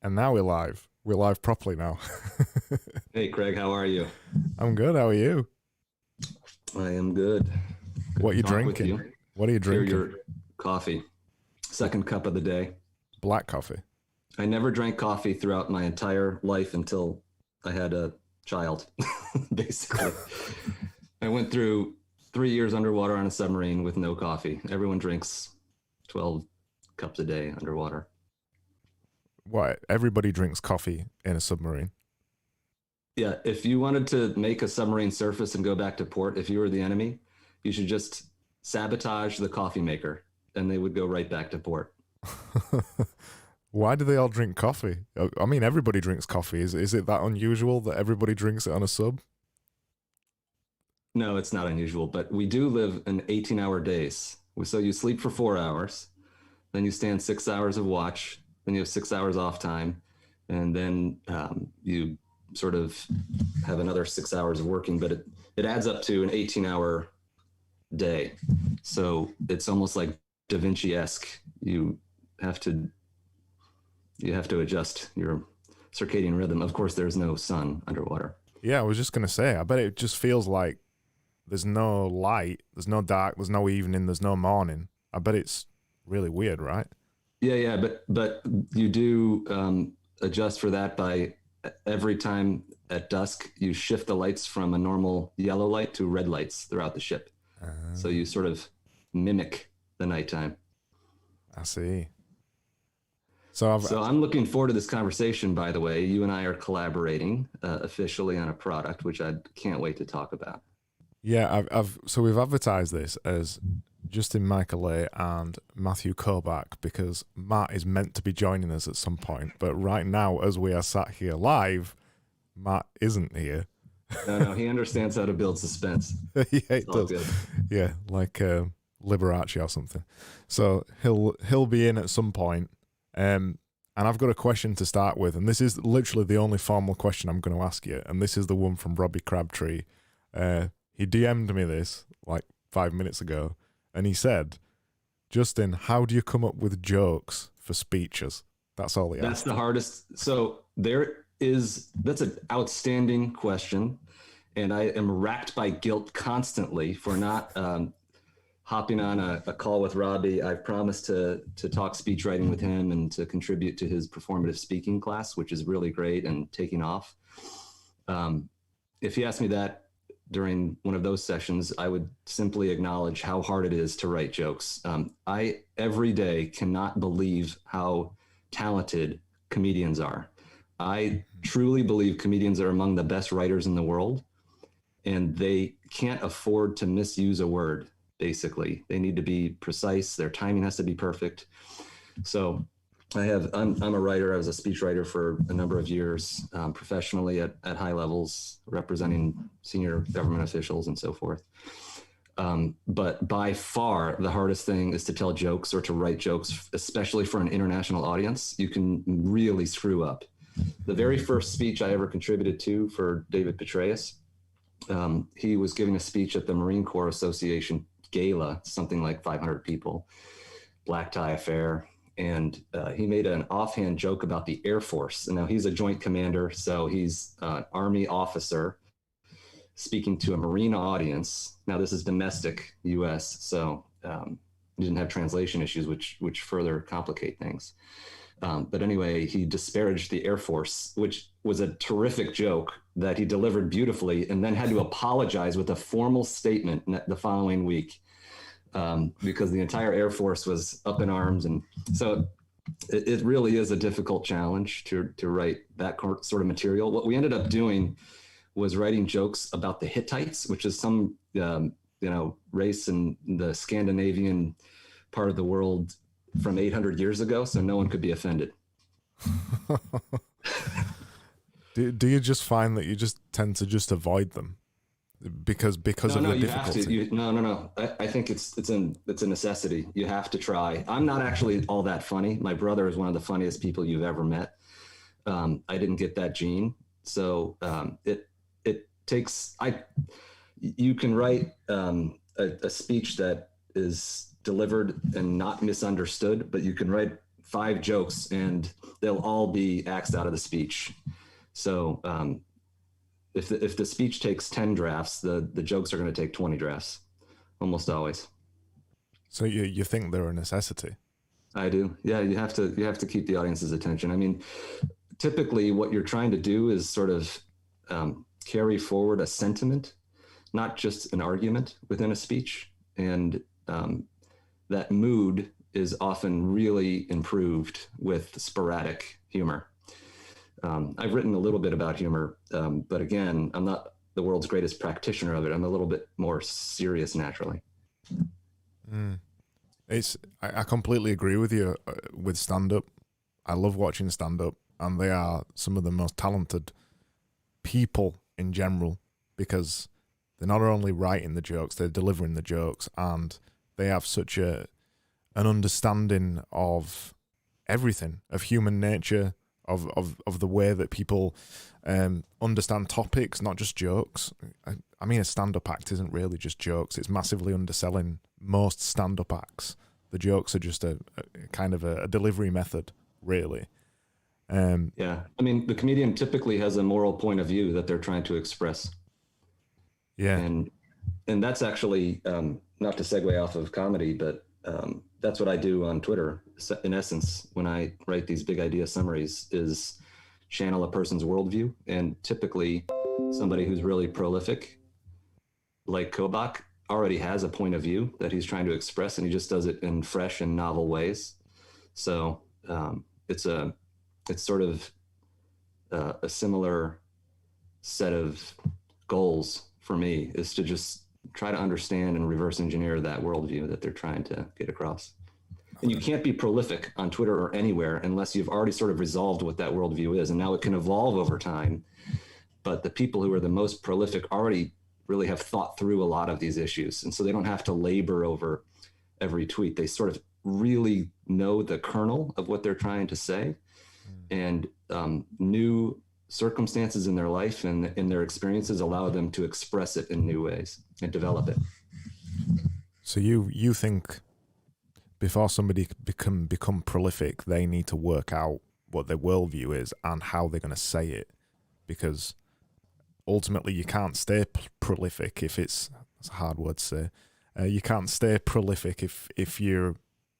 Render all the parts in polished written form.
And now we're live. We're live properly now. Hey, Craig, how are you? I'm good. How are you? I am good. What are you drinking? What are you drinking? Your coffee. Second cup of the day. Black coffee. I never drank coffee throughout my entire life until I had a child, basically. I went through 3 years underwater on a submarine with no coffee. Everyone drinks 12 cups a day underwater. What? Everybody drinks coffee in a submarine? Yeah, if you wanted to make a submarine surface and go back to port, if you were the enemy, you should just sabotage the coffee maker, and they would go right back to port. Why do they all drink coffee? I mean, everybody drinks coffee. Is it that unusual that everybody drinks it on a sub? No, it's not unusual, but we do live in 18-hour days. So you sleep for 4 hours, then you stand 6 hours of watch, then you have 6 hours off time, and then you sort of have another 6 hours of working, but it adds up to an 18-hour day. So it's almost like Da Vinci-esque. You have to adjust your circadian rhythm. Of course, there's no sun underwater. Yeah, I was just going to say, I bet it just feels like there's no light, there's no dark, there's no evening, there's no morning. I bet it's really weird, right? Yeah, but you do adjust for that by every time at dusk, you shift the lights from a normal yellow light to red lights throughout the ship. So you sort of mimic the nighttime. I see. So I'm looking forward to this conversation, by the way. You and I are collaborating officially on a product, which I can't wait to talk about. Yeah, so we've advertised this as Justin Mikolay and Matthew Kobach because Matt is meant to be joining us at some point. But right now, as we are sat here live, Matt isn't here. No, he understands how to build suspense. Yeah, it does. Good. Yeah, like Liberace or something. So he'll be in at some point. And I've got a question to start with, and this is literally the only formal question I'm going to ask you. And this is the one from Robbie Crabtree. He DM'd me this like 5 minutes ago, and he said, "Justin, how do you come up with jokes for speeches?" That's all he asked. That's the hardest. So that's an outstanding question, and I am racked by guilt constantly for not hopping on a call with Robbie. I've promised to talk speech writing with him and to contribute to his performative speaking class, which is really great and taking off. If he asked me that during one of those sessions, I would simply acknowledge how hard it is to write jokes. I every day cannot believe how talented comedians are. I truly believe comedians are among the best writers in the world, and they can't afford to misuse a word. Basically, they need to be precise. Their timing has to be perfect. So I'm a writer. I was a speechwriter for a number of years, professionally at high levels, representing senior government officials and so forth. But by far, the hardest thing is to tell jokes or to write jokes, especially for an international audience. You can really screw up. The very first speech I ever contributed to for David Petraeus, he was giving a speech at the Marine Corps Association Gala, something like 500 people, black tie affair. And he made an offhand joke about the Air Force. And now he's a joint commander, so he's an Army officer speaking to a Marine audience. Now this is domestic U.S., so he didn't have translation issues, which further complicate things. But anyway, he disparaged the Air Force, which was a terrific joke that he delivered beautifully, and then had to apologize with a formal statement the following week, because the entire Air Force was up in arms. And so it really is a difficult challenge to write that sort of material. What we ended up doing was writing jokes about the Hittites, which is some race in the Scandinavian part of the world from 800 years ago, so no one could be offended. Do you just find that you just tend to just avoid them because of the difficulty? No. I think it's a necessity. You have to try. I'm not actually all that funny. My brother is one of the funniest people you've ever met. I didn't get that gene, so it takes. You can write a speech that is delivered and not misunderstood, but you can write 5 jokes and they'll all be axed out of the speech. So if the speech takes 10 drafts, the jokes are going to take 20 drafts, almost always. So you think they're a necessity? I do. Yeah, you have to keep the audience's attention. I mean, typically what you're trying to do is sort of carry forward a sentiment, not just an argument within a speech. And that mood is often really improved with sporadic humor. I've written a little bit about humor, but again, I'm not the world's greatest practitioner of it. I'm a little bit more serious naturally. I completely agree with you with stand-up. I love watching stand-up, and they are some of the most talented people in general, because they're not only writing the jokes, they're delivering the jokes, and they have such an understanding of everything, of human nature, of the way that people understand topics, not just jokes. I mean, a stand-up act isn't really just jokes. It's massively underselling most stand-up acts. The jokes are just a kind of a delivery method, really. Yeah. I mean, the comedian typically has a moral point of view that they're trying to express. Yeah. And that's actually, not to segue off of comedy, but that's what I do on Twitter. In essence, when I write these big idea summaries, is channel a person's worldview. And typically somebody who's really prolific, like Kobach, already has a point of view that he's trying to express, and he just does it in fresh and novel ways. So it's sort of a similar set of goals for me, is to just try to understand and reverse engineer that worldview that they're trying to get across. And you can't be prolific on Twitter or anywhere unless you've already sort of resolved what that worldview is. And now it can evolve over time. But the people who are the most prolific already really have thought through a lot of these issues. And so they don't have to labor over every tweet. They sort of really know the kernel of what they're trying to say. And new circumstances in their life and in their experiences allow them to express it in new ways and develop it. So you think before somebody become prolific, they need to work out what their worldview is and how they're going to say it, because ultimately you can't stay prolific if that's a hard word to say. You can't stay prolific if you're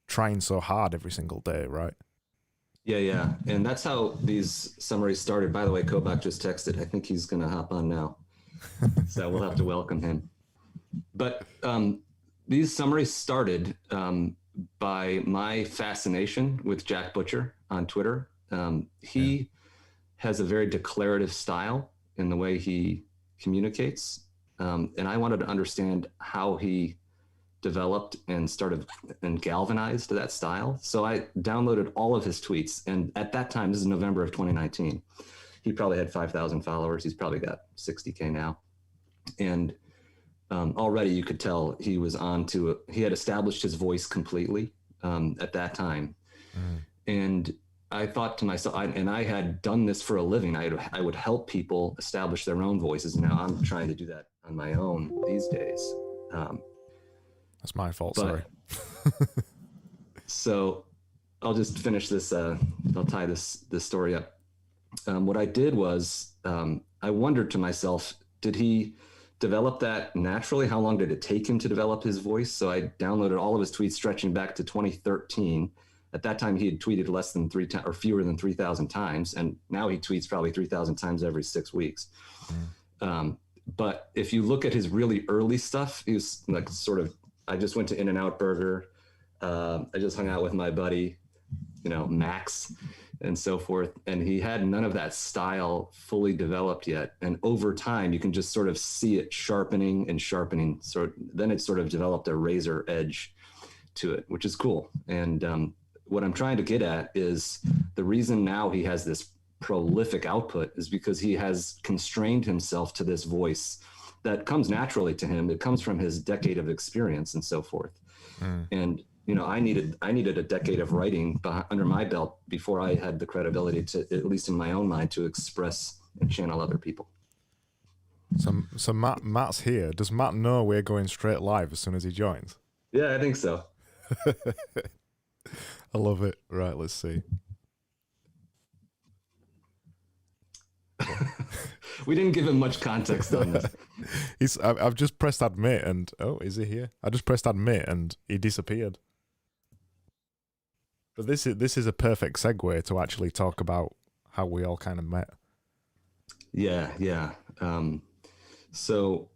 trying so hard every single day, right? Yeah. And that's how these summaries started. By the way, Kobach just texted. I think he's going to hop on now. So we'll have to welcome him. But these summaries started by my fascination with Jack Butcher on Twitter. He has a very declarative style in the way he communicates. And I wanted to understand how he developed and started and galvanized that style. So I downloaded all of his tweets. And at that time, this is November of 2019, he probably had 5,000 followers. He's probably got 60K now. And already you could tell he was he had established his voice completely at that time. And I thought to myself, and I had done this for a living. I would help people establish their own voices. Now I'm trying to do that on my own these days. That's my fault, sorry. So I'll just finish this. I'll tie this story up. What I did was I wondered to myself, did he develop that naturally? How long did it take him to develop his voice? So I downloaded all of his tweets stretching back to 2013 At that time, he had tweeted less than or fewer than 3,000 times, and now he tweets probably 3,000 times every 6 weeks. But if you look at his really early stuff, he was like sort of, I just went to In-N-Out Burger. I just hung out with my buddy, Max, and so forth. And he had none of that style fully developed yet. And over time, you can just sort of see it sharpening and sharpening. Then it sort of developed a razor edge to it, which is cool. And what I'm trying to get at is the reason now he has this prolific output is because he has constrained himself to this voice that comes naturally to him. It comes from his decade of experience and so forth. And I needed a decade of writing under my belt before I had the credibility to, at least in my own mind, to express and channel other people. So Matt's here. Does Matt know we're going straight live as soon as he joins? Yeah, I think so. I love it. Right, let's see. We didn't give him much context on this. I've just pressed admit and is he here? I just pressed admit and he disappeared. But this is a perfect segue to actually talk about how we all kind of met. Yeah. So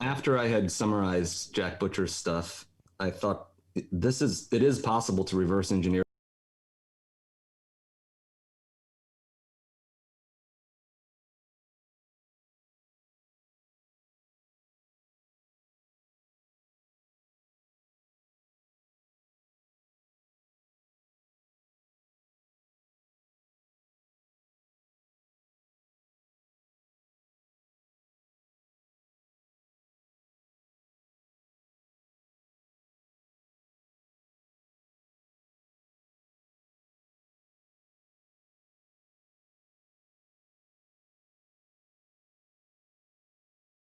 after I had summarized Jack Butcher's stuff, I thought it is possible to reverse engineer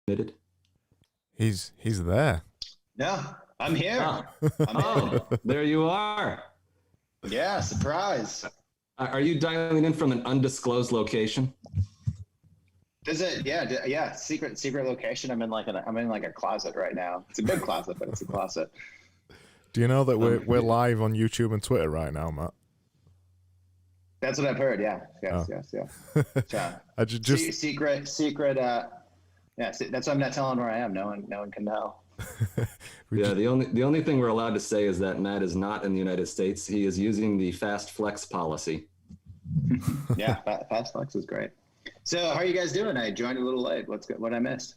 it. He's there. Yeah, I'm here. There you are. Yeah, surprise. Are you dialing in from an undisclosed location? Is it? Yeah. Secret location. I'm in like a closet right now. It's a big closet, but it's a closet. Do you know that we're live on YouTube and Twitter right now, Matt? That's what I've heard. Yeah. Yes. Yeah. I just secret. Yeah, that's why I'm not telling where I am. No one can know. The only thing we're allowed to say is that Matt is not in the United States. He is using the fast flex policy. Yeah, fast flex is great. So how are you guys doing? I joined a little late. What I missed?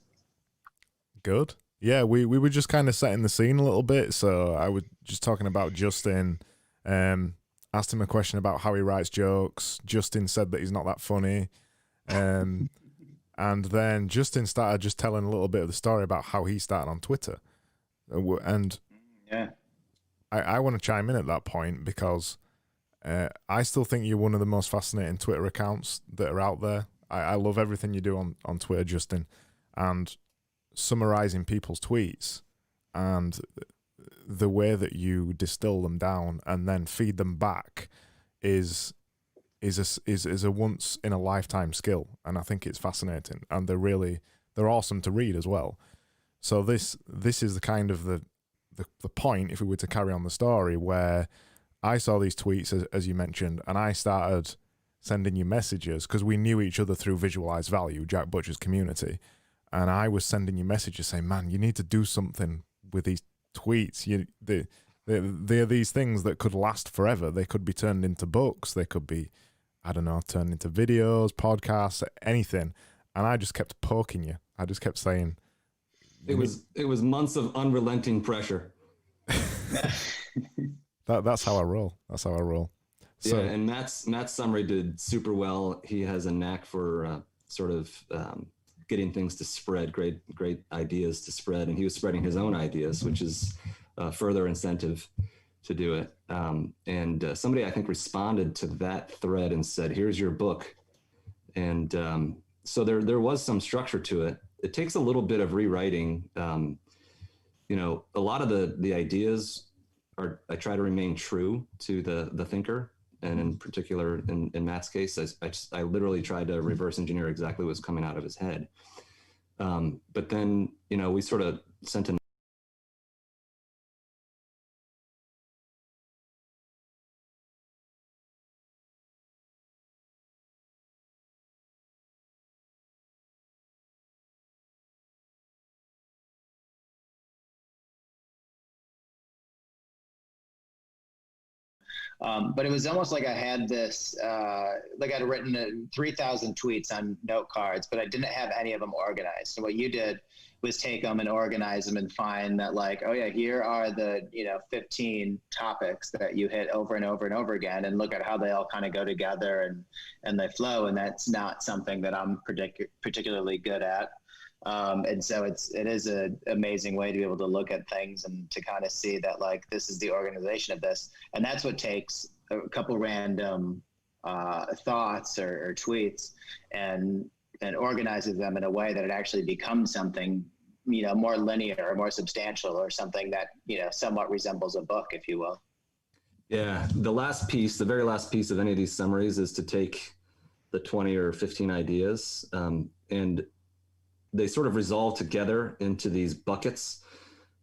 Good. Yeah, we were just kind of setting the scene a little bit. So I was just talking about Justin. Asked him a question about how he writes jokes. Justin said that he's not that funny. And then Justin started just telling a little bit of the story about how he started on Twitter. And yeah, I want to chime in at that point because I still think you're one of the most fascinating Twitter accounts that are out there. I love everything you do on Twitter, Justin, and summarizing people's tweets and the way that you distill them down and then feed them back is a once in a lifetime skill, and I think it's fascinating, and they're awesome to read as well. So this is the kind of the point, if we were to carry on the story, where I saw these tweets as you mentioned, and I started sending you messages because we knew each other through Visualized Value, Jack Butcher's community, and I was sending you messages saying, man, you need to do something with these tweets. They're these things that could last forever. They could be turned into books. They could be, I don't know, turned into videos, podcasts, anything. And I just kept poking you. I just kept saying, it was months of unrelenting pressure. That's how I roll. So, yeah, and Matt's summary did super well. He has a knack for sort of getting things to spread, great ideas to spread, and he was spreading his own ideas, which is further incentive to do it. And somebody, I think, responded to that thread and said, here's your book. And so there was some structure to it. It takes a little bit of rewriting. A lot of the ideas I try to remain true to the thinker. And in particular, in Matt's case, I literally tried to reverse engineer exactly what's coming out of his head. But then, we sort of sent But it was almost like I had this, like I'd written 3,000 tweets on note cards, but I didn't have any of them organized. So what you did was take them and organize them and find that, like, oh yeah, here are the 15 topics that you hit over and over and over again, and look at how they all kind of go together and they flow. And that's not something that I'm particularly good at. And so it is an amazing way to be able to look at things and to kind of see that, like, this is the organization of this. And that's what takes a couple random thoughts or tweets and organizes them in a way that it actually becomes something, more linear or more substantial, or something that, somewhat resembles a book, if you will. Yeah. The very last piece of any of these summaries is to take the 20 or 15 ideas and they sort of resolve together into these buckets.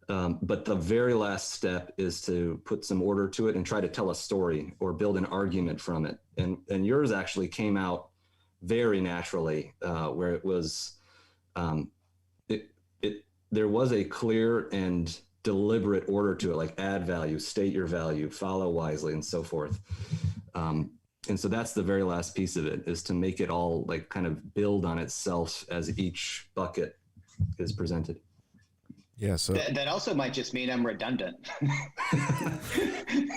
But the very last step is to put some order to it and try to tell a story or build an argument from it. And yours actually came out very naturally, where it was, there was a clear and deliberate order to it, like add value, state your value, follow wisely, and so forth. And so that's the very last piece of it, is to make it all like kind of build on itself as each bucket is presented. Yeah. So that also might just mean I'm redundant.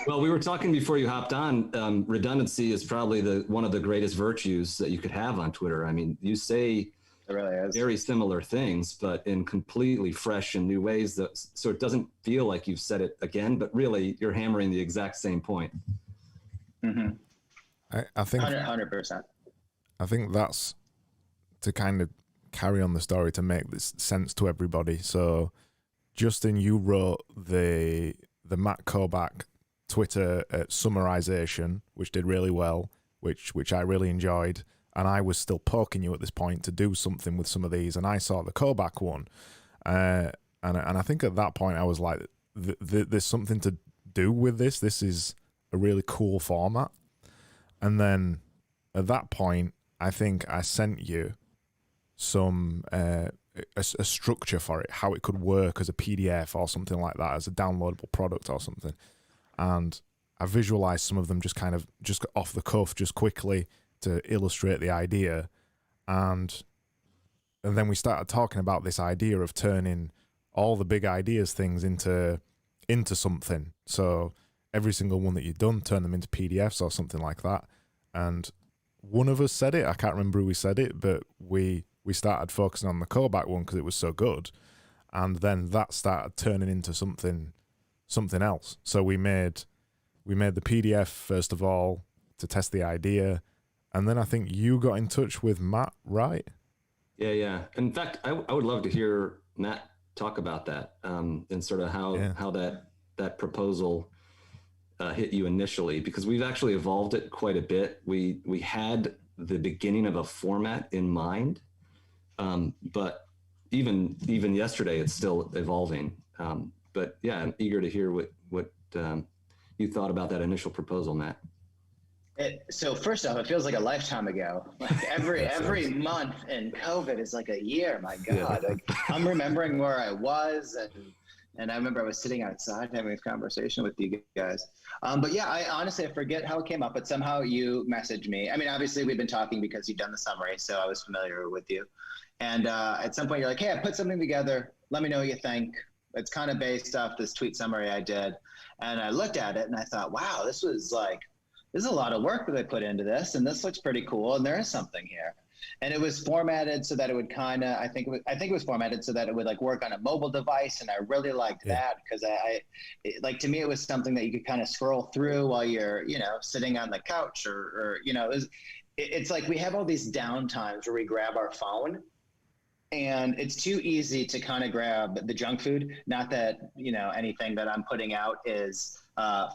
Well, we were talking before you hopped on. Redundancy is probably one of the greatest virtues that you could have on Twitter. I mean, you say it really is very similar things, but in completely fresh and new ways. So it doesn't feel like you've said it again, but really you're hammering the exact same point. Mm-hmm. I think 100%. I think that's to kind of carry on the story to make this sense to everybody. So, Justin, you wrote the Matt Kobach Twitter summarization, which did really well, which I really enjoyed, and I was still poking you at this point to do something with some of these, and I saw the Kobach one, and I think at that point I was like, there's something to do with this. This is a really cool format. And then at that point, I think I sent you some a structure for it, how it could work as a PDF or something like that, as a downloadable product or something. And I visualized some of them just off the cuff, just quickly to illustrate the idea. And then we started talking about this idea of turning all the big ideas things into something. So every single one that you've done, turn them into PDFs or something like that. And one of us said it, I can't remember who we said it, but we started focusing on the Kobach one because it was so good. And then that started turning into something else. So we made the PDF first of all to test the idea. And then I think you got in touch with Matt, right? Yeah. In fact, I would love to hear Matt talk about that and sort of how that proposal hit you initially, because we've actually evolved it quite a bit. We had the beginning of a format in mind, but even yesterday, it's still evolving. But yeah, I'm eager to hear what you thought about that initial proposal, Matt. So first off, it feels like a lifetime ago. Like every month in COVID is like a year. My God, Yeah. like I'm remembering where I was, and I remember I was sitting outside having this conversation with you guys. But yeah, I honestly forget how it came up, but somehow you messaged me. I mean, obviously we've been talking because you've done the summary, so I was familiar with you. And at some point you're like, hey, I put something together. Let me know what you think. It's kind of based off this tweet summary I did. And I looked at it and I thought, wow, this is a lot of work that I put into this, and this looks pretty cool, and there is something here. And it was formatted so that it would kind of, I think it was formatted so that it would like work on a mobile device, and I really liked that because to me it was something that you could kind of scroll through while you're sitting on the couch or it's like we have all these downtimes where we grab our phone. And it's too easy to kind of grab the junk food. Not that, anything that I'm putting out is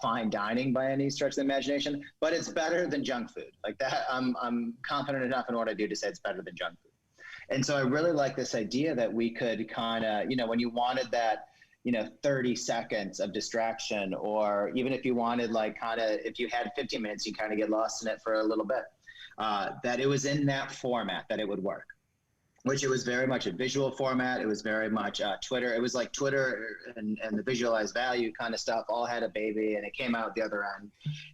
fine dining by any stretch of the imagination, but it's better than junk food. Like that, I'm confident enough in what I do to say it's better than junk food. And so I really like this idea that we could kind of, when you wanted that, 30 seconds of distraction, or even if you wanted if you had 15 minutes, you kind of get lost in it for a little bit, that it was in that format that it would work. which it was very much a visual format. It was very much Twitter. It was like Twitter and the visualized value kind of stuff all had a baby, and it came out the other end.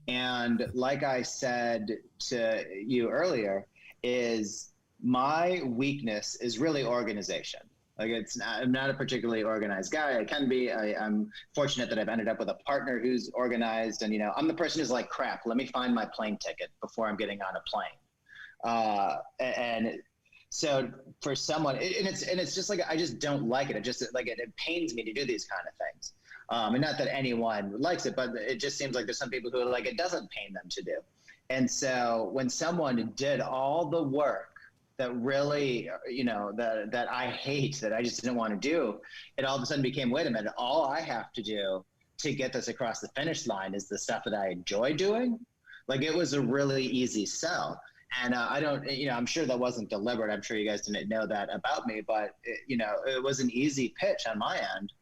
And like I said to you earlier, is my weakness is really organization. Like I'm not a particularly organized guy. I can be. I'm fortunate that I've ended up with a partner who's organized, and I'm the person who's like, crap, let me find my plane ticket before I'm getting on a plane. So for someone, and it's just like, I just don't like it. It just like, it pains me to do these kind of things. And not that anyone likes it, but it just seems like there's some people who are like, it doesn't pain them to do. And so when someone did all the work that really, that I hate, that I just didn't want to do, it all of a sudden became, wait a minute, all I have to do to get this across the finish line is the stuff that I enjoy doing. Like, it was a really easy sell. And I don't, I'm sure that wasn't deliberate. I'm sure you guys didn't know that about me, but it was an easy pitch on my end.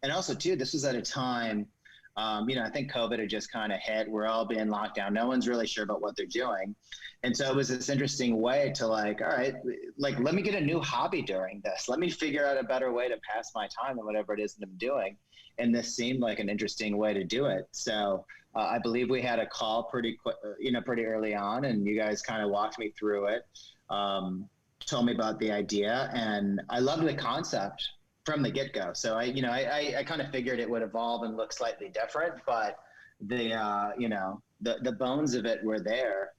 And also too, this was at a time, I think COVID had just kind of hit. We're all being locked down. No one's really sure about what they're doing. And so it was this interesting way to like, all right, like, let me get a new hobby during this. Let me figure out a better way to pass my time than whatever it is that I'm doing. And this seemed like an interesting way to do it. So I believe we had a call pretty early on, and you guys kind of walked me through it, told me about the idea, and I loved the concept from the get-go. So I kind of figured it would evolve and look slightly different, but the bones of it were there.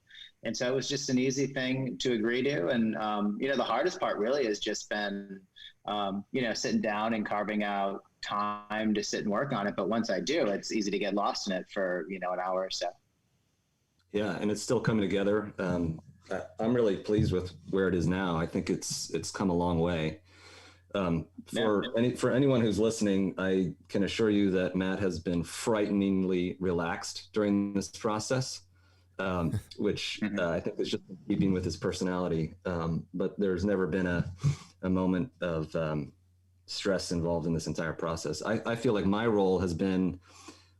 And so it was just an easy thing to agree to. And, the hardest part really has just been, sitting down and carving out time to sit and work on it. But once I do, it's easy to get lost in it for, an hour or so. Yeah. And it's still coming together. I'm really pleased with where it is now. I think it's come a long way. For anyone who's listening, I can assure you that Matt has been frighteningly relaxed during this process, which I think is just in keeping with his personality. But there's never been a moment of stress involved in this entire process. I feel like my role has been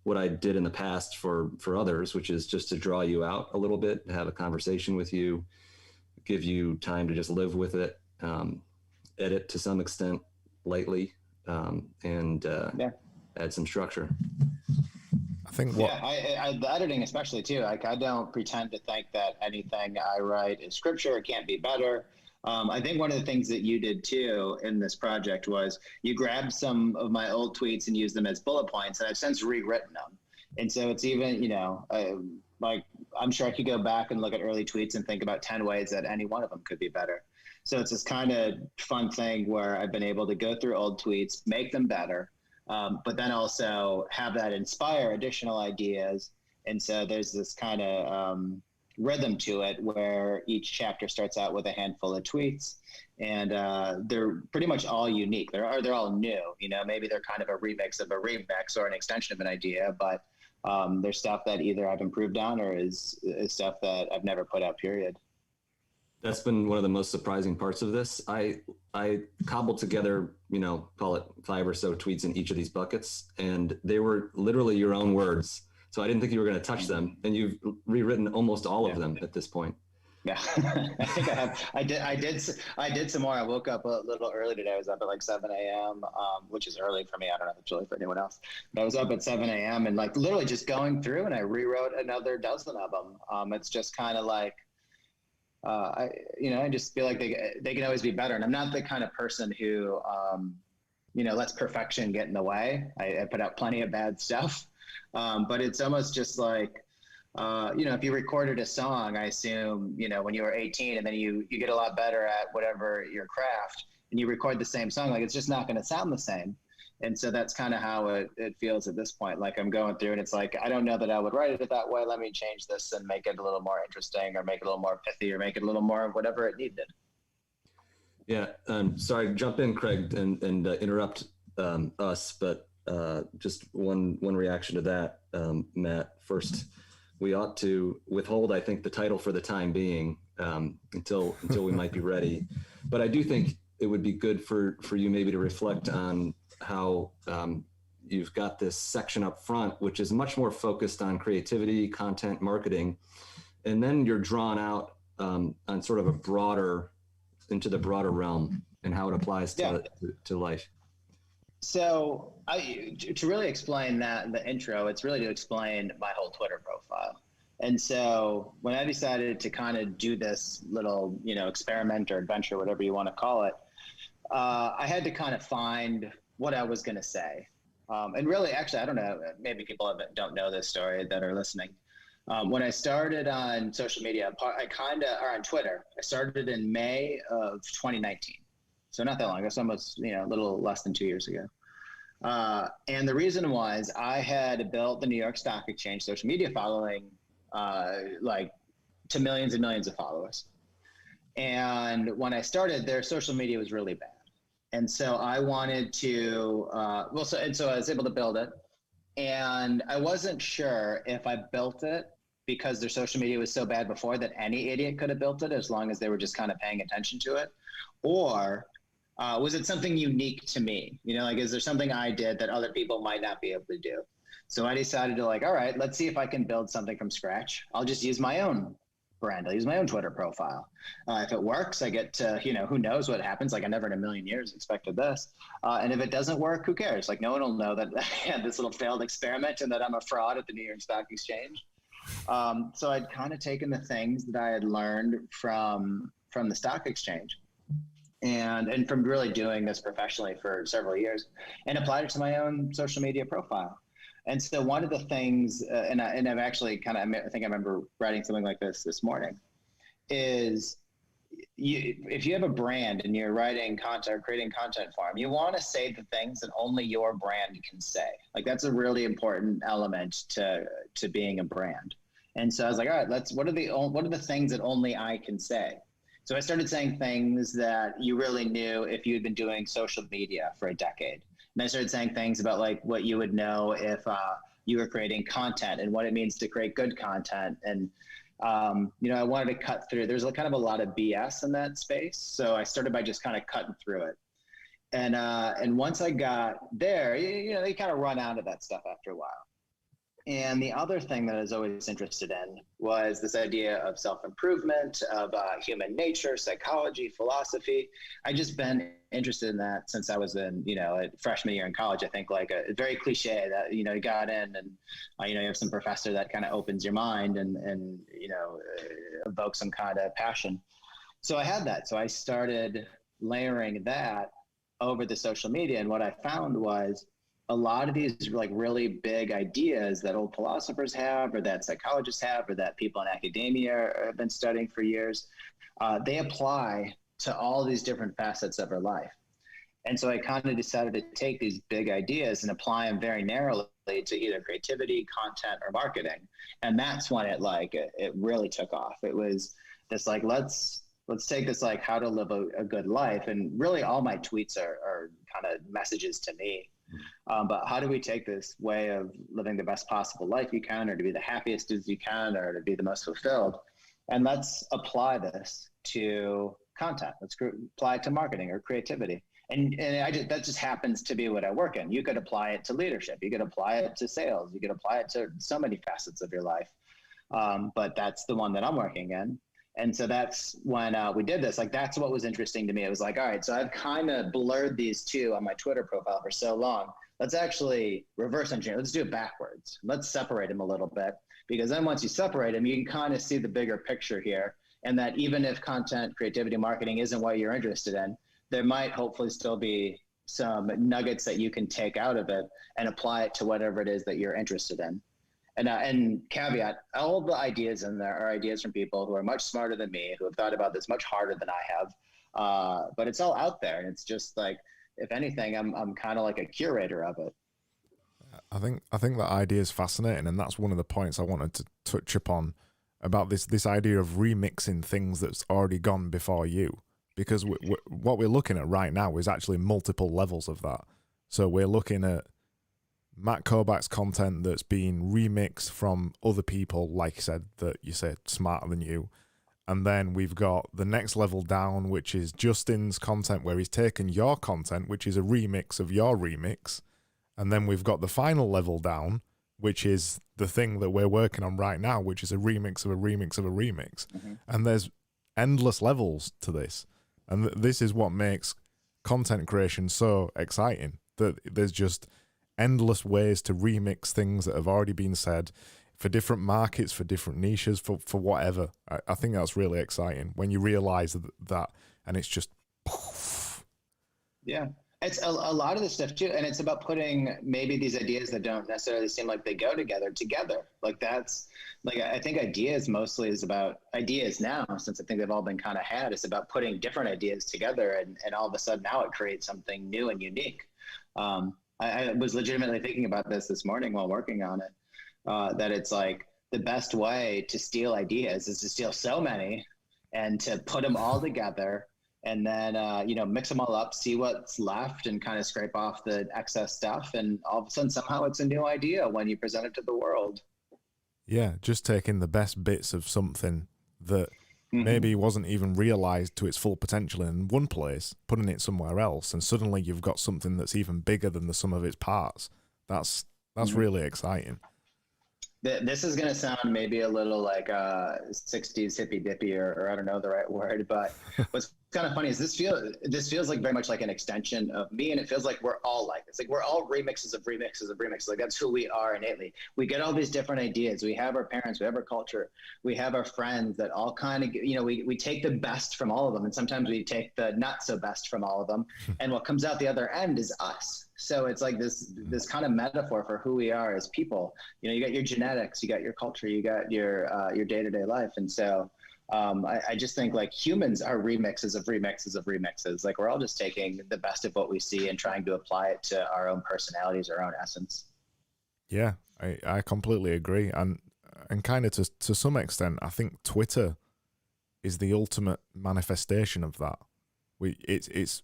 what I did in the past for others, which is just to draw you out a little bit, have a conversation with you, give you time to just live with it, edit to some extent lightly, and add some structure. I think the editing especially too, like, I don't pretend to think that anything I write is scripture. It can't be better. I think one of the things that you did too in this project was you grabbed some of my old tweets and used them as bullet points, and I've since rewritten them. And so it's even, like, I'm sure I could go back and look at early tweets and think about 10 ways that any one of them could be better. So it's this kind of fun thing where I've been able to go through old tweets, make them better, but then also have that inspire additional ideas. And so there's this kind of rhythm to it where each chapter starts out with a handful of tweets, and they're pretty much all unique. They're all new. Maybe they're kind of a remix of a remix or an extension of an idea, but there's stuff that either I've improved on or is stuff that I've never put out, period. That's been one of the most surprising parts of this. I cobbled together, call it 5 or so tweets in each of these buckets, and they were literally your own words. So I didn't think you were going to touch them, and you've rewritten almost all of them at this point. Yeah, I think I have. I did some more. I woke up a little early today. I was up at like 7 a.m., which is early for me. I don't know if it's early for anyone else. But I was up at 7 a.m. and like literally just going through, and I rewrote another dozen of them. It's just kind of like, I just feel like they can always be better. And I'm not the kind of person who, lets perfection get in the way. I put out plenty of bad stuff. But it's almost just like, if you recorded a song, I assume, when you were 18 and then you get a lot better at whatever your craft and you record the same song, like it's just not going to sound the same. And so that's kind of how it feels at this point. Like I'm going through and it's like, I don't know that I would write it that way. Let me change this and make it a little more interesting or make it a little more pithy or make it a little more of whatever it needed. Yeah. Sorry, jump in, Craig, and interrupt us, but just one reaction to that, Matt. First, we ought to withhold, I think, the title for the time being until we might be ready. But I do think it would be good for you maybe to reflect on how you've got this section up front, which is much more focused on creativity, content, marketing, and then you're drawn out on sort of a broader into the broader realm and how it applies to life. So to really explain that, the intro, it's really to explain my whole Twitter profile. And so when I decided to kind of do this little, experiment or adventure, whatever you want to call it, I had to kind of find what I was going to say. And really, actually, I don't know, maybe people don't know this story that are listening. When I started on social media, or on Twitter, I started in May of 2019. So not that long ago, it's almost, a little less than 2 years ago. And the reason was I had built the New York Stock Exchange social media following, to millions and millions of followers. And when I started, their social media was really bad. And so I wanted to, so I was able to build it. And I wasn't sure if I built it because their social media was so bad before that any idiot could have built it as long as they were just kind of paying attention to it. Or was it something unique to me? Is there something I did that other people might not be able to do? So I decided to all right, let's see if I can build something from scratch. I'll just use my own brand. I'll use my own Twitter profile. If it works, I get to, who knows what happens? I never in a million years expected this. And if it doesn't work, who cares? No one will know that I had this little failed experiment and that I'm a fraud at the New York Stock Exchange. So I'd kind of taken the things that I had learned from the stock exchange and from really doing this professionally for several years and applied it to my own social media profile. And so one of the things, and I've actually I think I remember writing something like this morning, is if you have a brand and you're writing content or creating content for them, you want to say the things that only your brand can say. That's a really important element to being a brand. And so I was all right, what are the things that only I can say? So I started saying things that you really knew if you'd been doing social media for a decade. And I started saying things about what you would know if you were creating content and what it means to create good content. And, I wanted to cut through. There's kind of a lot of BS in that space. So I started by just kind of cutting through it. And once I got there, you kind of run out of that stuff after a while. And the other thing that I was always interested in was this idea of self-improvement, of human nature, psychology, philosophy. I just been interested in that since I was in, a freshman year in college. I think a very cliche that, you got in and, you have some professor that kind of opens your mind and evokes some kind of passion. So I had that. So I started layering that over the social media. And what I found was a lot of these really big ideas that old philosophers have or that psychologists have or that people in academia have been studying for years, they apply to all these different facets of our life. And so I kind of decided to take these big ideas and apply them very narrowly to either creativity, content, or marketing. And that's when it really took off. It was this let's take this how to live a good life. And really all my tweets are kind of messages to me. But how do we take this way of living the best possible life you can, or to be the happiest as you can, or to be the most fulfilled? And let's apply this to content. Let's apply it to marketing or creativity. And that just happens to be what I work in. You could apply it to leadership. You could apply it to sales. You could apply it to so many facets of your life. But that's the one that I'm working in. And so that's when we did this. That's what was interesting to me. It was all right, so I've kind of blurred these two on my Twitter profile for so long. Let's actually reverse engineer. Let's do it backwards. Let's separate them a little bit, because then once you separate them, you can kind of see the bigger picture here. And that even if content, creativity, marketing isn't what you're interested in, there might hopefully still be some nuggets that you can take out of it and apply it to whatever it is that you're interested in. And caveat, all the ideas in there are ideas from people who are much smarter than me, who have thought about this much harder than I have. But it's all out there. And it's just if anything, I'm kind of like a curator of it. I think that idea is fascinating. And that's one of the points I wanted to touch upon about this idea of remixing things that's already gone before you. Because what we're looking at right now is actually multiple levels of that. So we're looking at Matt Kobach's content that's been remixed from other people, like you said, that you said smarter than you. And then we've got the next level down, which is Justin's content, where he's taken your content, which is a remix of your remix. And then we've got the final level down, which is the thing that we're working on right now, which is a remix of a remix of a remix. Mm-hmm. And there's endless levels to this. And this is what makes content creation so exciting, that there's just endless ways to remix things that have already been said for different markets, for different niches, for whatever. I think that's really exciting when you realize that, and it's just poof. Yeah. It's a lot of this stuff too. And it's about putting maybe these ideas that don't necessarily seem like they go together. Like that's like, I think ideas mostly is about ideas now, since I think they've all been kind of had. It's about putting different ideas together, and all of a sudden now it creates something new and unique. I was legitimately thinking about this morning while working on it, that it's like the best way to steal ideas is to steal so many and to put them all together, and then, mix them all up, see what's left, and kind of scrape off the excess stuff. And all of a sudden, somehow it's a new idea when you present it to the world. Yeah, just taking the best bits of something that maybe wasn't even realized to its full potential in one place, putting it somewhere else, and suddenly you've got something that's even bigger than the sum of its parts. That's really exciting. This is going to sound maybe a little like 60s hippy dippy, or I don't know the right word, but what's kind of funny is this feels like very much like an extension of me, and it feels like we're all like this. Like we're all remixes of remixes of remixes. Like that's who we are innately. We get all these different ideas. We have our parents, we have our culture, we have our friends that all kind of, we take the best from all of them, and sometimes we take the not so best from all of them, and what comes out the other end is us. So it's like this kind of metaphor for who we are as people. You got your genetics, you got your culture, you got your day-to-day life. And so I just think like humans are remixes of remixes of remixes. Like we're all just taking the best of what we see and trying to apply it to our own personalities, our own essence. Yeah, I completely agree. And kind of to some extent, I think Twitter is the ultimate manifestation of that. It's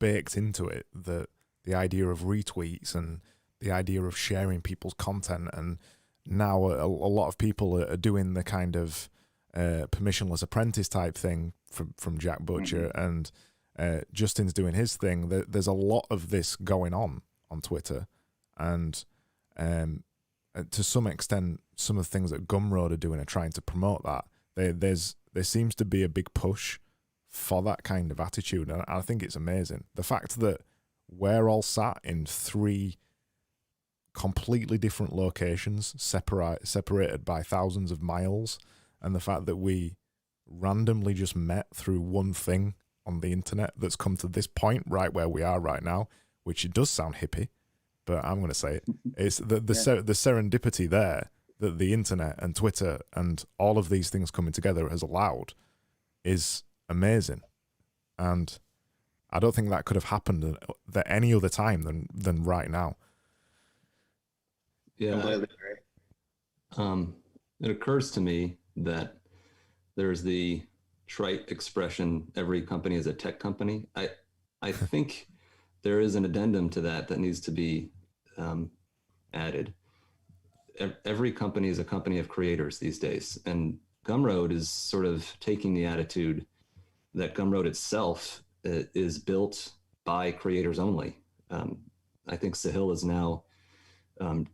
baked into it, that the idea of retweets and the idea of sharing people's content. And now a lot of people are doing the kind of permissionless apprentice type thing from Jack Butcher, and Justin's doing his thing. There's a lot of this going on Twitter, and to some extent, some of the things that Gumroad are doing are trying to promote that. There seems to be a big push for that kind of attitude, and I think it's amazing. The fact that we're all sat in 3 completely different locations, separated by thousands of miles, and the fact that we randomly just met through one thing on the internet that's come to this point right where we are right now, which it does sound hippie, but I'm going to say it. It's the serendipity there that the internet and Twitter and all of these things coming together has allowed is amazing. And I don't think that could have happened at any other time than right now. Yeah. It occurs to me that there's the trite expression, every company is a tech company. I think there is an addendum to that needs to be added. Every company is a company of creators these days. And Gumroad is sort of taking the attitude that Gumroad itself is built by creators only. I think Sahil has now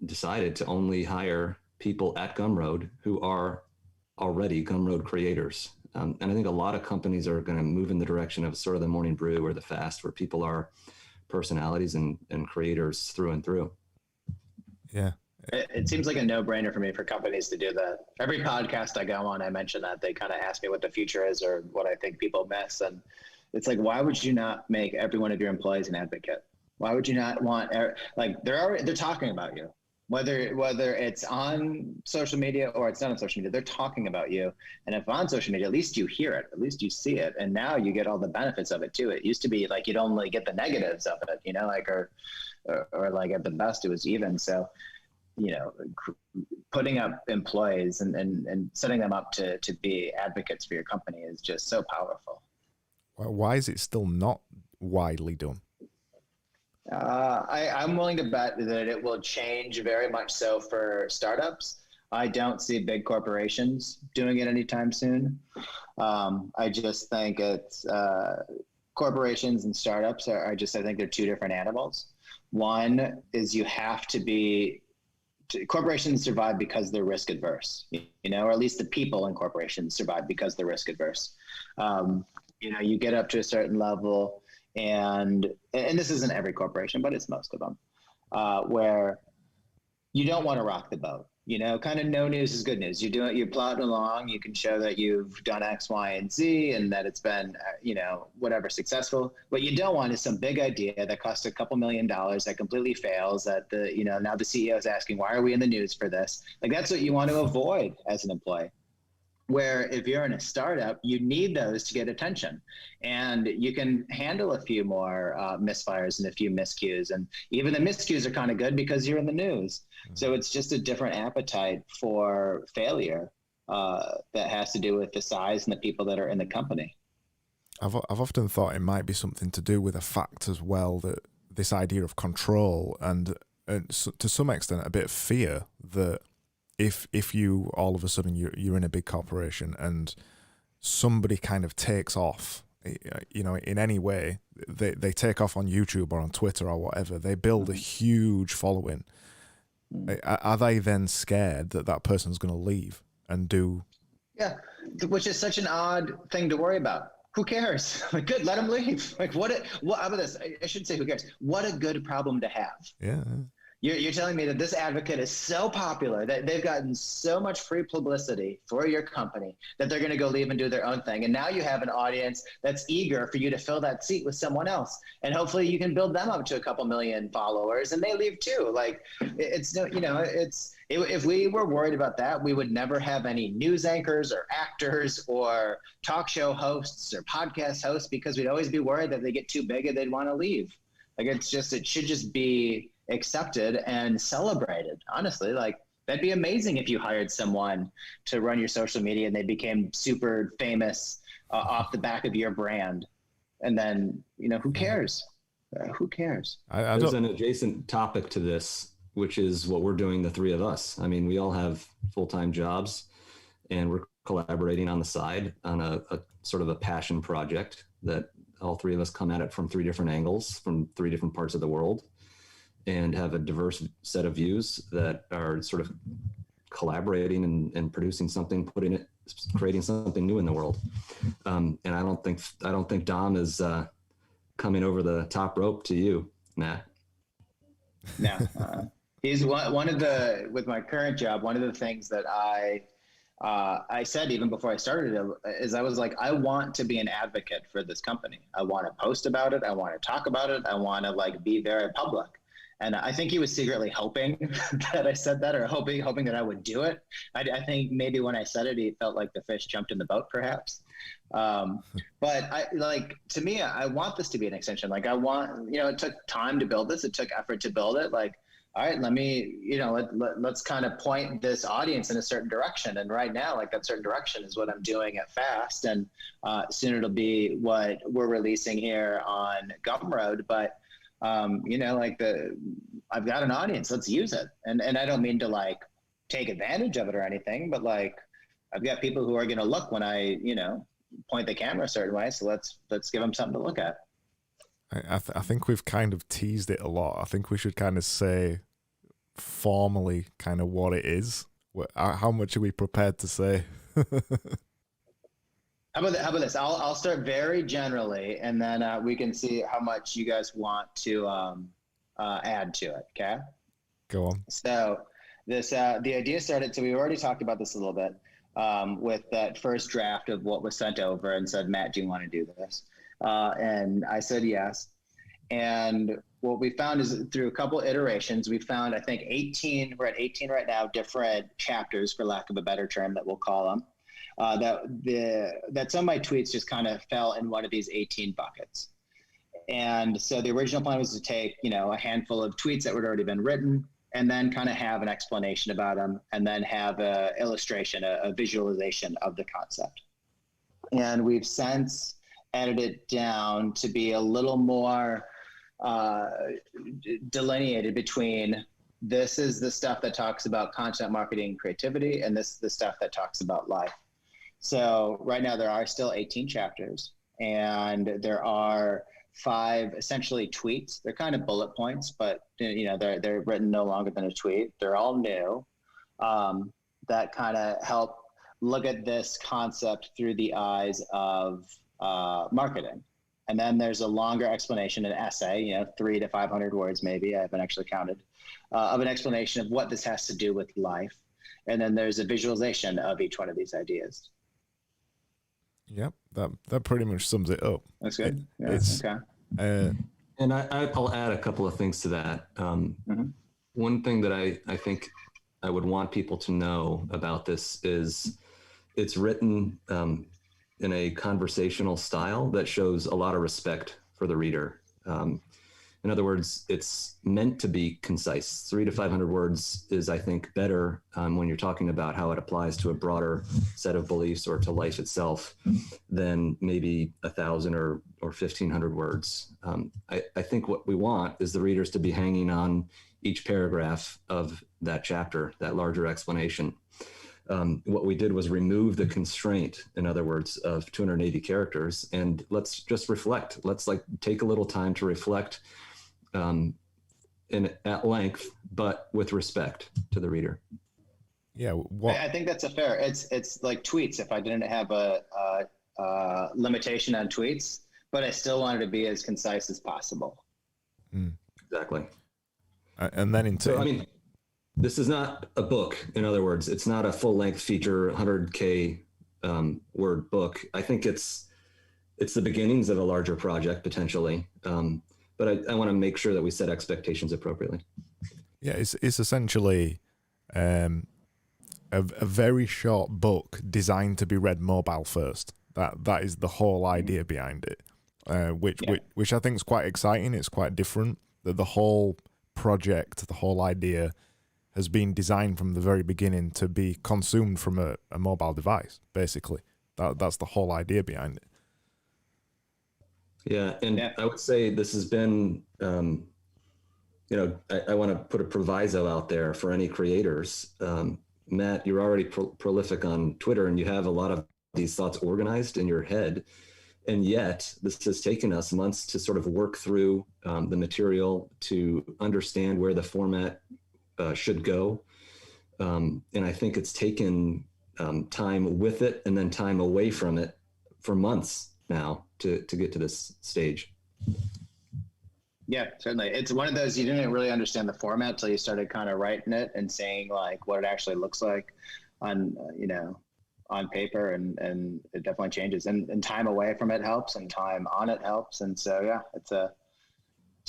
decided to only hire people at Gumroad who are already Gumroad creators. And I think a lot of companies are going to move in the direction of sort of the morning brew or the fast, where people are personalities and creators through and through. Yeah. It seems like a no-brainer for me for companies to do that. Every podcast I go on, I mention that. They kind of ask me what the future is or what I think people miss. And it's like, why would you not make every one of your employees an advocate? Why would you not want, like, they're talking about you, whether it's on social media or it's not on social media, they're talking about you. And if on social media, at least you hear it, at least you see it. And now you get all the benefits of it too. It used to be like, you'd only get the negatives of it, like, or like at the best it was even. So, putting up employees and setting them up to be advocates for your company is just so powerful. Why is it still not widely done? I'm willing to bet that it will change very much so for startups. I don't see big corporations doing it anytime soon. I just think it's corporations and startups I think they're 2 different animals. One is you have to be corporations survive because they're risk adverse, or at least the people in corporations survive because they're risk adverse. You get up to a certain level, and this isn't every corporation, but it's most of them, where you don't want to rock the boat. Kind of no news is good news. You're plodding along. You can show that you've done X, Y, and Z, and that it's been, whatever, successful. What you don't want is some big idea that costs a couple $1 million that completely fails. That now the CEO is asking, why are we in the news for this? Like, that's what you want to avoid as an employee. Where if you're in a startup, you need those to get attention, and you can handle a few more misfires and a few miscues, and even the miscues are kind of good because you're in the news. So it's just a different appetite for failure that has to do with the size and the people that are in the company. I've often thought it might be something to do with the fact as well that this idea of control and to some extent a bit of fear that if you all of a sudden you're in a big corporation and somebody kind of takes off, in any way, they take off on YouTube or on Twitter or whatever, they build a huge following. Are they then scared that person's going to leave and do? Yeah, which is such an odd thing to worry about. Who cares? Like, good, let them leave. Like, what how about this? I shouldn't say who cares. What a good problem to have. Yeah. You're telling me that this advocate is so popular that they've gotten so much free publicity for your company that they're going to go leave and do their own thing. And now you have an audience that's eager for you to fill that seat with someone else. And hopefully you can build them up to a couple million followers and they leave too. Like, if we were worried about that, we would never have any news anchors or actors or talk show hosts or podcast hosts, because we'd always be worried that they get too big and they'd want to leave. Like, it should just be accepted and celebrated. Honestly, like, that'd be amazing if you hired someone to run your social media and they became super famous off the back of your brand. And then, who cares? Who cares? There's an adjacent topic to this, which is what we're doing, the three of us. I mean, we all have full-time jobs and we're collaborating on the side on a sort of a passion project that all three of us come at it from three different angles, from three different parts of the world, and have a diverse set of views that are sort of collaborating and producing something, creating something new in the world. And I don't think Dom is coming over the top rope to you, Matt. No, he's one of with my current job, one of the things that I said even before I started it is I was like, I want to be an advocate for this company. I want to post about it. I want to talk about it. I want to be very public. And I think he was secretly hoping that I said that, or hoping that I would do it. I think maybe when I said it, he felt like the fish jumped in the boat, perhaps. But to me, I want this to be an extension. Like, I want, it took time to build this. It took effort to build it. Like, all right, let me, let's kind of point this audience in a certain direction. And right now, like, that certain direction is what I'm doing at Fast. And soon it'll be what we're releasing here on Gumroad. But I've got an audience, let's use it. And I don't mean to take advantage of it or anything, but I've got people who are going to look when I, point the camera a certain way. So let's give them something to look at. I think we've kind of teased it a lot. I think we should kind of say formally kind of what it is. How much are we prepared to say? How about this? I'll start very generally, and then we can see how much you guys want to add to it. Okay. Go on. So the idea started. So we already talked about this a little bit with that first draft of what was sent over, and said, Matt, do you want to do this? And I said yes. And what we found is through a couple iterations, we found, I think, 18. We're at 18 right now, different chapters, for lack of a better term, that we'll call them. That some of my tweets just kind of fell in one of these 18 buckets. And so the original plan was to take, a handful of tweets that had already been written, and then kind of have an explanation about them, and then have a illustration, a visualization of the concept. And we've since edited it down to be a little more delineated between, this is the stuff that talks about content marketing and creativity, and this is the stuff that talks about life. So right now there are still 18 chapters, and there are 5 essentially tweets. They're kind of bullet points, but they're written no longer than a tweet. They're all new, that kind of help look at this concept through the eyes of marketing. And then there's a longer explanation, an essay, 300 to 500 words, maybe, I haven't actually counted, of an explanation of what this has to do with life. And then there's a visualization of each one of these ideas. Yep, that pretty much sums it up. That's good. Okay. And I'll add a couple of things to that. One thing that I think I would want people to know about this is it's written in a conversational style that shows a lot of respect for the reader. In other words, it's meant to be concise. 300 to 500 words is, I think, better when you're talking about how it applies to a broader set of beliefs or to life itself than maybe 1,000 or 1,500 words. I think what we want is the readers to be hanging on each paragraph of that chapter, that larger explanation. What we did was remove the constraint, in other words, of 280 characters, and let's just reflect. Let's take a little time to reflect at length, but with respect to the reader. Yeah, I think that's a fair. It's like tweets. If I didn't have a limitation on tweets, but I still wanted to be as concise as possible. Exactly. And then this is not a book. In other words, it's not a full-length feature, 100K word book. I think it's the beginnings of a larger project potentially. But I want to make sure that we set expectations appropriately. Yeah, it's essentially a very short book designed to be read mobile first. That is the whole idea behind it, which I think is quite exciting. It's quite different. That the whole project, the whole idea, has been designed from the very beginning to be consumed from a mobile device. Basically, that's the whole idea behind it. Yeah, and I would say this has been, I want to put a proviso out there for any creators. Matt, you're already prolific on Twitter, and you have a lot of these thoughts organized in your head. And yet, this has taken us months to sort of work through the material, to understand where the format should go. And I think it's taken time with it and then time away from it for months now to get to this stage. Yeah, certainly. It's one of those, you didn't really understand the format till you started kind of writing it and saying like what it actually looks like on, on paper, and it definitely changes, and time away from it helps and time on it helps. And so, yeah, it's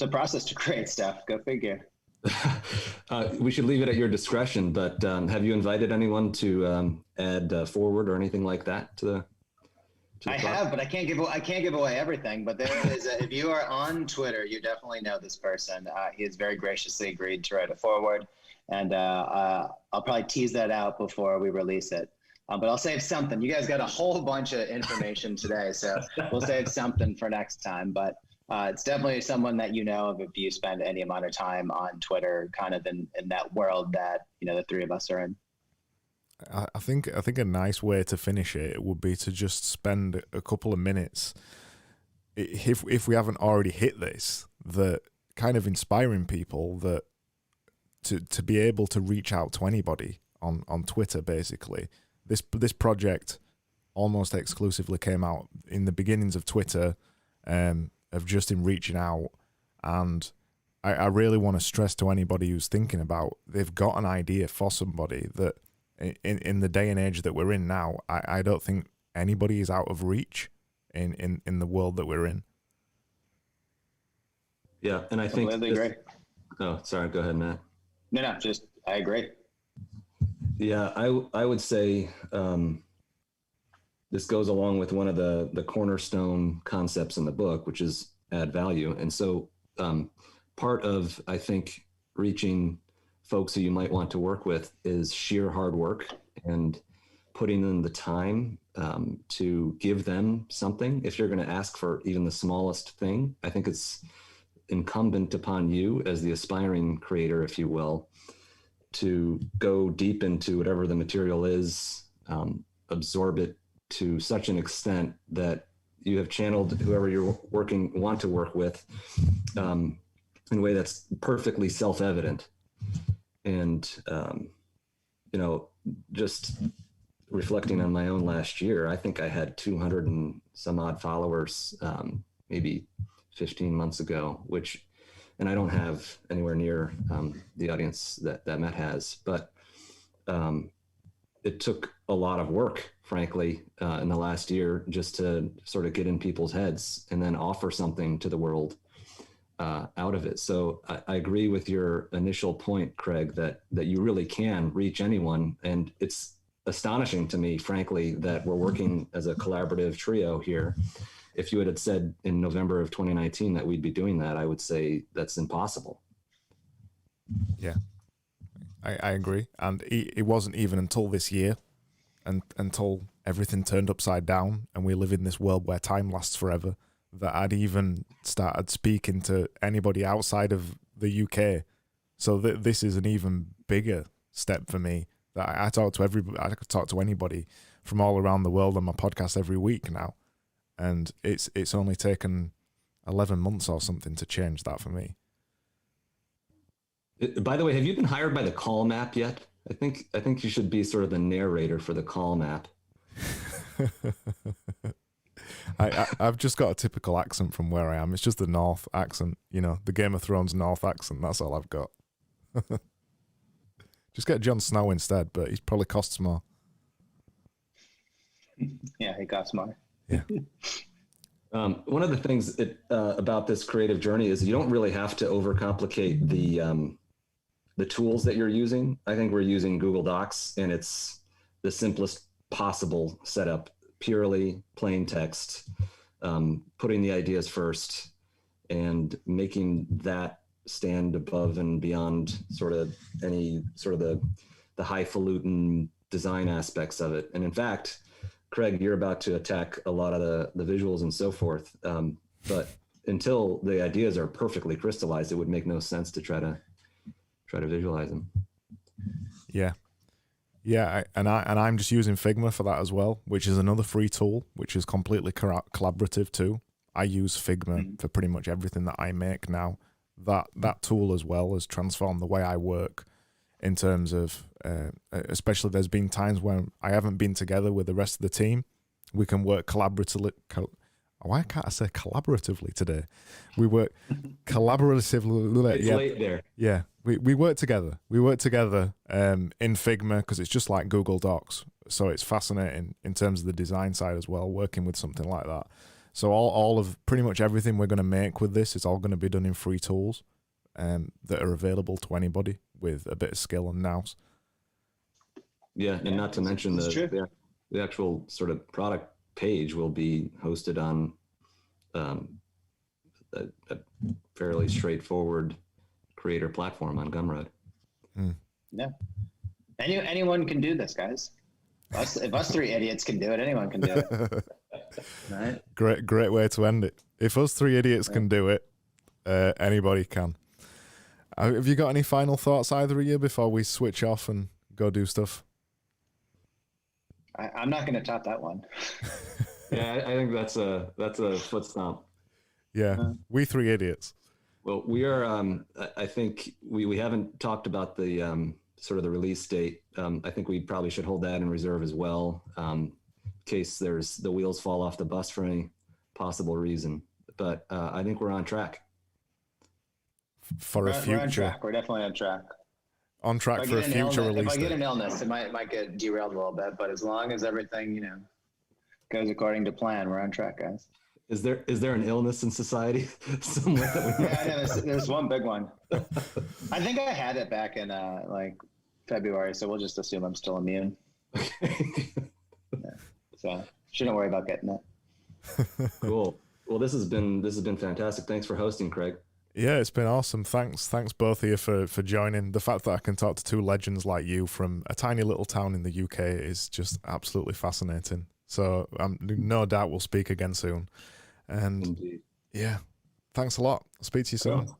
a process to create stuff. Go figure. We should leave it at your discretion, but have you invited anyone to add forward or anything like that to the I have, but I can't give away everything. But there is, if you are on Twitter, you definitely know this person. He has very graciously agreed to write a forward, and I'll probably tease that out before we release it. But I'll save something. You guys got a whole bunch of information today, so we'll save something for next time. But it's definitely someone that you know of if you spend any amount of time on Twitter, kind of in that world that the three of us are in. I think a nice way to finish it would be to just spend a couple of minutes, if we haven't already hit this, that kind of inspiring people that to be able to reach out to anybody on Twitter. Basically, this project almost exclusively came out in the beginnings of Twitter, of just in reaching out, and I really want to stress to anybody who's thinking about, they've got an idea for somebody, that in the day and age that we're in now, I don't think anybody is out of reach in the world that we're in. Yeah, and I think... Completely agree. Oh, sorry, go ahead, Matt. No, I agree. Yeah, I would say this goes along with one of the cornerstone concepts in the book, which is add value. And so part of, I think, reaching folks who you might want to work with is sheer hard work and putting in the time to give them something. If you're going to ask for even the smallest thing, I think it's incumbent upon you as the aspiring creator, if you will, to go deep into whatever the material is, absorb it to such an extent that you have channeled whoever you're want to work with in a way that's perfectly self-evident. And, just reflecting on my own last year, I think I had 200 and some odd followers, maybe 15 months ago, and I don't have anywhere near the audience that Matt has, but it took a lot of work, frankly, in the last year just to sort of get in people's heads and then offer something to the world out of it. So I agree with your initial point, Craig, that you really can reach anyone. And it's astonishing to me, frankly, that we're working as a collaborative trio here. If you had said in November of 2019 that we'd be doing that, I would say that's impossible. Yeah, I agree. And it wasn't even until this year, and until everything turned upside down and we live in this world where time lasts forever, that I'd even started speaking to anybody outside of the UK. So this is an even bigger step for me. That I talk to everybody. I could talk to anybody from all around the world on my podcast every week now, and it's only taken 11 months or something to change that for me. By the way, have you been hired by the Call Map yet? I think you should be sort of the narrator for the Call Map. I've just got a typical accent from where I am. It's just the North accent, the Game of Thrones North accent. That's all I've got. Just get Jon Snow instead, but he probably costs more. Yeah, he costs more. Yeah. One of the things about this creative journey is you don't really have to overcomplicate the tools that you're using. I think we're using Google Docs, and it's the simplest possible setup, purely plain text, putting the ideas first and making that stand above and beyond sort of any sort of the highfalutin design aspects of it. And in fact, Craig, you're about to attack a lot of the visuals and so forth. But until the ideas are perfectly crystallized, it would make no sense to try to visualize them. Yeah. Yeah, I'm just using Figma for that as well, which is another free tool, which is completely collaborative too. I use Figma for pretty much everything that I make now. That tool as well has transformed the way I work in terms of, especially there's been times when I haven't been together with the rest of the team. We can work collaboratively. Why can't I say collaboratively today? We work collaboratively. It's late there. Yeah, we work together. We work together in Figma because it's just like Google Docs. So it's fascinating in terms of the design side as well, working with something like that. So all of pretty much everything we're going to make with this is all going to be done in free tools that are available to anybody with a bit of skill and nous. Yeah, and not to mention the actual sort of product page will be hosted on a fairly straightforward creator platform on Gumroad. Yeah. Anyone can do this, guys. If us three idiots can do it, anyone can do it. Right? Great way to end it. If us three idiots can do it, anybody can. Have you got any final thoughts, either of you, before we switch off and go do stuff? I'm not going to top that one. Yeah, I think that's a foot stomp. Yeah, we three idiots. Well, we are. I think we haven't talked about the sort of the release date. I think we probably should hold that in reserve as well, in case the wheels fall off the bus for any possible reason. But I think we're on track. For a future. We're on track. We're definitely on track. On track for a future release. If I get an illness, it might get derailed a little bit. But as long as everything goes according to plan, we're on track, guys. Is there an illness in society somewhere that we Yeah, there's one big one. I think I had it back in like February, so we'll just assume I'm still immune. So shouldn't worry about getting it. Cool. Well, this has been fantastic. Thanks for hosting, Craig. Yeah, it's been awesome. Thanks both of you for joining. The fact that I can talk to two legends like you from a tiny little town in the UK is just absolutely fascinating. So no doubt we'll speak again soon. And Indeed. Yeah, thanks a lot. I'll speak to you soon. Cool.